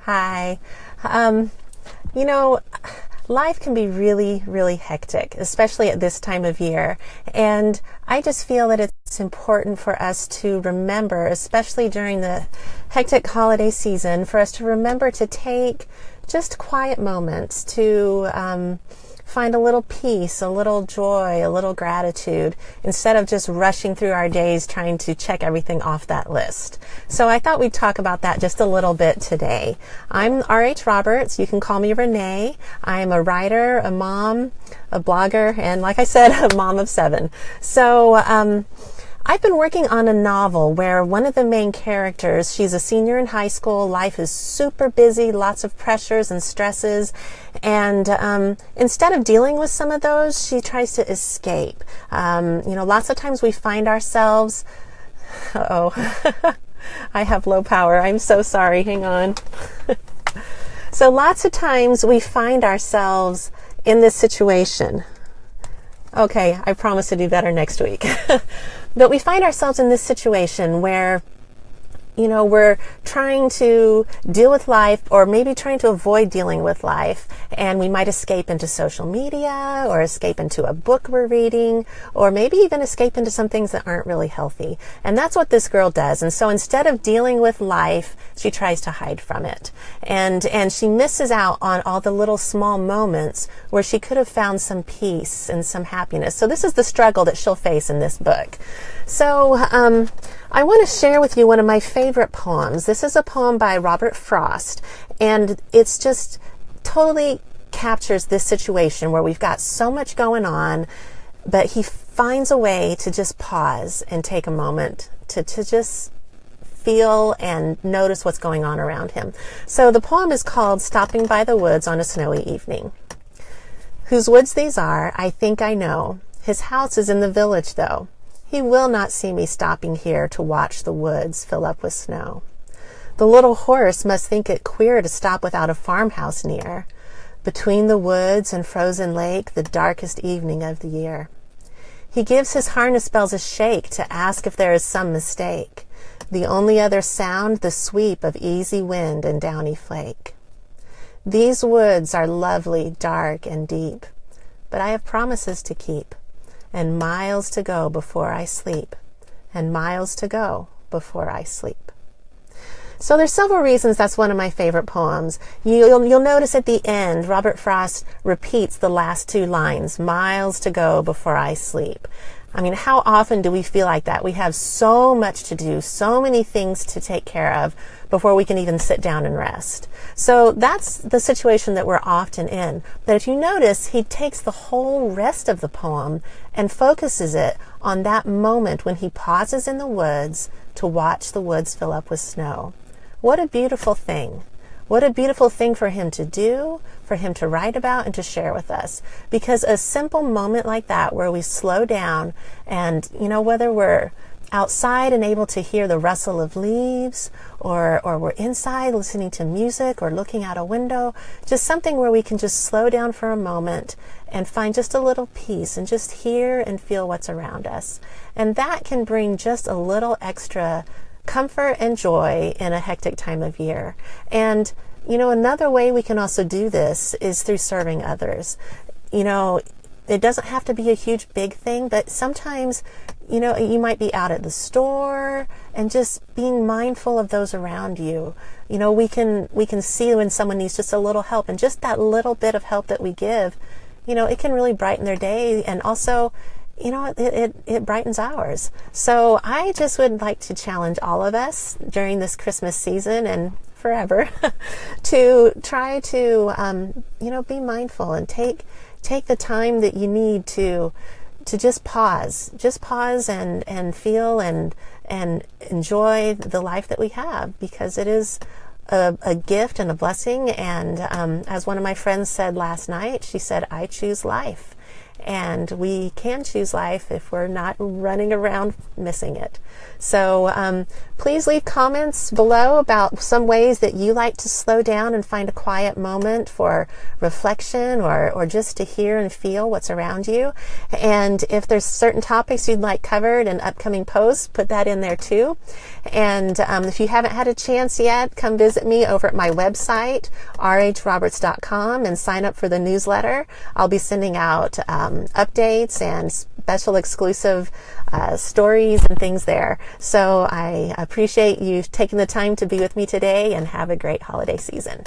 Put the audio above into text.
Hi. Um, you know, Life can be really, really hectic, especially at this time of year. And I just feel that it's important for us to remember, especially during the hectic holiday season, for us to remember to take just quiet moments to find a little peace, a little joy, a little gratitude, instead of just rushing through our days trying to check everything off that list. So I thought we'd talk about that just a little bit today. I'm R.H. Roberts. You can call me Renee. I am a writer, a mom, a blogger, and like I said, a mom of 7. So I've been working on a novel where one of the main characters, she's a senior in high school, life is super busy, lots of pressures and stresses, and instead of dealing with some of those, she tries to escape. Lots of times we find ourselves, I have low power, I'm so sorry, hang on. So lots of times we find ourselves in this situation. Okay, I promise to do better next week. But we find ourselves in this situation where, we're trying to deal with life, or maybe trying to avoid dealing with life, and we might escape into social media, or escape into a book we're reading, or maybe even escape into some things that aren't really healthy. And that's what this girl does. And so instead of dealing with life, she tries to hide from it. And she misses out on all the little small moments where she could have found some peace and some happiness. So this is the struggle that she'll face in this book. So I want to share with you one of my favorite poems. This is a poem by Robert Frost, and it's just totally captures this situation where we've got so much going on, but he finds a way to just pause and take a moment to just feel and notice what's going on around him. So the poem is called Stopping by the Woods on a Snowy Evening. Whose woods these are, I think I know. His house is in the village, though. He will not see me stopping here to watch the woods fill up with snow. The little horse must think it queer to stop without a farmhouse near, between the woods and frozen lake, the darkest evening of the year. He gives his harness bells a shake to ask if there is some mistake, the only other sound the sweep of easy wind and downy flake. These woods are lovely, dark, and deep, but I have promises to keep, and miles to go before I sleep, and miles to go before I sleep. So there's several reasons that's one of my favorite poems. You'll notice at the end, Robert Frost repeats the last 2 lines, miles to go before I sleep. I mean, how often do we feel like that? We have so much to do, so many things to take care of before we can even sit down and rest. So that's the situation that we're often in. But if you notice, he takes the whole rest of the poem and focuses it on that moment when he pauses in the woods to watch the woods fill up with snow. What a beautiful thing. What a beautiful thing for him to do, for him to write about and to share with us. Because a simple moment like that where we slow down and, whether we're outside and able to hear the rustle of leaves, or we're inside listening to music or looking out a window, just something where we can just slow down for a moment and find just a little peace and just hear and feel what's around us. And that can bring just a little extra comfort and joy in a hectic time of year. And, another way we can also do this is through serving others. It doesn't have to be a huge, big thing, but sometimes, you might be out at the store and just being mindful of those around you. We can see when someone needs just a little help, and just that little bit of help that we give, it can really brighten their day, and also, it brightens ours. So I just would like to challenge all of us during this Christmas season and forever to try to, be mindful and take the time that you need to just pause and feel and enjoy the life that we have, because it is a gift and a blessing. And as one of my friends said last night, she said, I choose life. And we can choose life if we're not running around missing it. So please leave comments below about some ways that you like to slow down and find a quiet moment for reflection, or just to hear and feel what's around you. And if there's certain topics you'd like covered in upcoming posts, put that in there too. And if you haven't had a chance yet, come visit me over at my website, rhroberts.com, and sign up for the newsletter. I'll be sending out updates and special exclusive stories and things there. So I appreciate you taking the time to be with me today, and have a great holiday season.